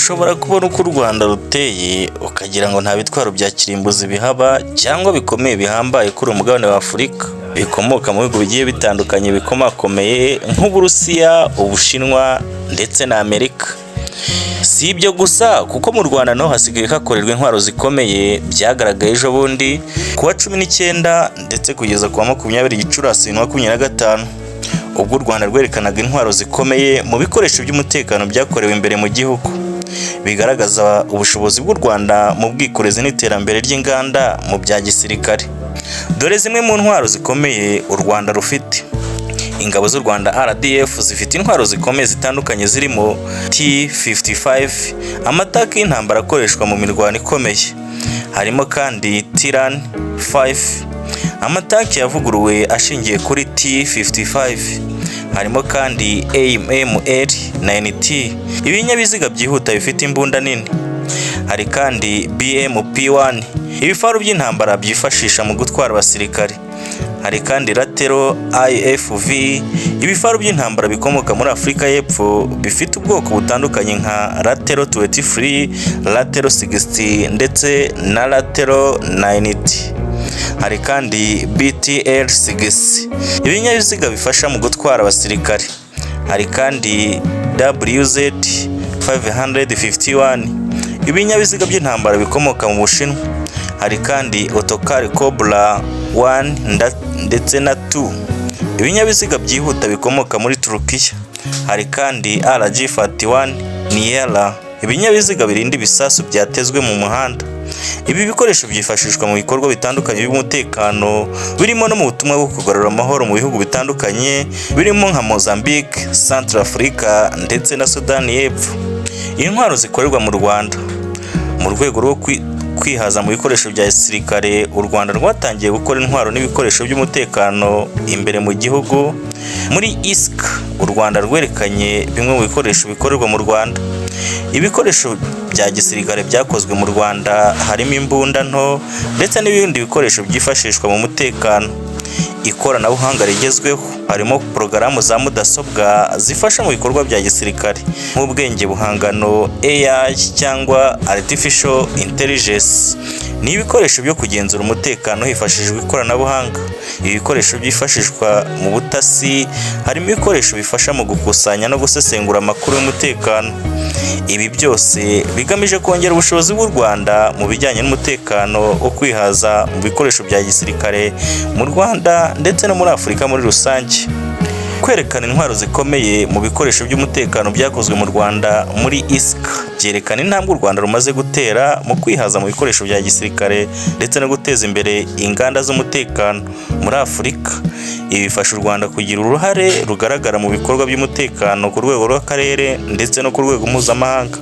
ushobora kubona uko u Rwanda ruteye ukagira ngo nta bitwaro bya kirimbuzi bihaba cyangwa bikomeye bihambaye kuri umugabane wa Afurika bikomoka mu bihugu bigiye bitandukanye bikomakomeye nk'Uburusiya, Ubushinwa ndetse na Amerika. Si ibyo gusa kuko mu Rwanda naho hasigaye hakorerwa intwaro zikomeye byagaragaye ejo bundi kuwa 19 ndetse kugeza kuwa 20 Gicurasi 2025 ubwo u Rwanda rwerekanaga intwaro zikomeye mu bikoresho by'umutekano byakorewe imbere mu gihugu bigaragaza ubushobozi bw'u Rwanda mu bwikorezi n'iterambere ry'inganda mu bya gisirikare. Dore zimwe mu ntwaro zikomeye u Rwanda rufite. Ingabo z'u Rwanda RDF zifite intwaro zikomeye zitandukanye zirimo T55, amataki y'intambara akoreshwa mu mirwano ikomeye. Harimo kandi Tiran 5, amataki yavuguruwe ashingiye kuri T55. Harimo kandi AMR 9T, ibinyabiziga byihuta bifite imbunda nini. Hari kandi BMP1, ibifaru by'intambara byifashisha mu gutwara abasirikare. Hari kandi Latero IFV, ibifaru by'intambara bikomoka muri Afurika y'Epfo bifite ubwoko butandukanye nka Latero 23, Latero 60 ndetse na Latero 90. Hari kandi BTR 6, ibinyabiziga bifasha mu gutwara abasirikare. Hari kandi WZ 551, ibinyabiziga by'intambara bikomoka mu Bushinwa. Hari kandi Otokar Cobra 1 ndetse na 2, ibinyabiziga byihuta bikomoka muri Turukiya. Hari kandi RG41 Niela, ibinyabiziga birinda ibisasu byatezwe mu muhanda. Ibi bikoresho byifashishwa mu bikorwa bitandukanye by'umutekano birimo no mu butumwa bwo kugarura amahoro mu bihugu bitandukanye birimo nka Mozambique, Central Africa ndetse na Sudani y'Epfo. Intwaro zikorerwa mu Rwanda. Mu rwego rwo kwihaza mu bikoresho bya gisirikare, u Rwanda rwatangiye gukora intwaro n'ibikoresho by'umutekano imbere mu gihugu. Muri ISK u Rwanda rwerekanye bimwe mu bikoresho bikorerwa mu Rwanda. Ibikoresho bya gisirikare byakozwe mu Rwanda harimo imbunda nto ndetse n'ibindi bikoresho byifashishwa mu mutekano. Ikoranabuhanga rigezweho harimo porogaramu za mudasobwa zifasha mu bikorwa bya gisirikare nk'ubwenge buhangano AI cyangwa Artificial Intelligence. Ni ibikoresho byo kugenzura umutekano hifashishijwe ikoranabuhanga. Ibi bikoresho byifashishwa mu butasi, harimo ibikoresho bifasha mu gukusanya no gusesengura amakuru y'umutekano. Ibi byose bigamije kongera ubushobozi bw'u Rwanda mu bijyanye n'umutekano wo kwihaza mu bikoresho bya gisirikare mu Rwanda ndetse no muri Afurika muri rusange. Kwerekana intwaro zikomeye mu bikoresho by'umutekano byakozwe mu Rwanda muri ISK byerekana intambwe u Rwanda rumaze gutera mu kwihaza mu bikoresho bya gisirikare ndetse no guteza imbere inganda z'umutekano muri Afurika. Ibi bifasha u Rwanda kugira uruhare rugaragara mu bikorwa by'umutekano ku rwego rw'akarere ndetse no ku rwego mpuzamahanga.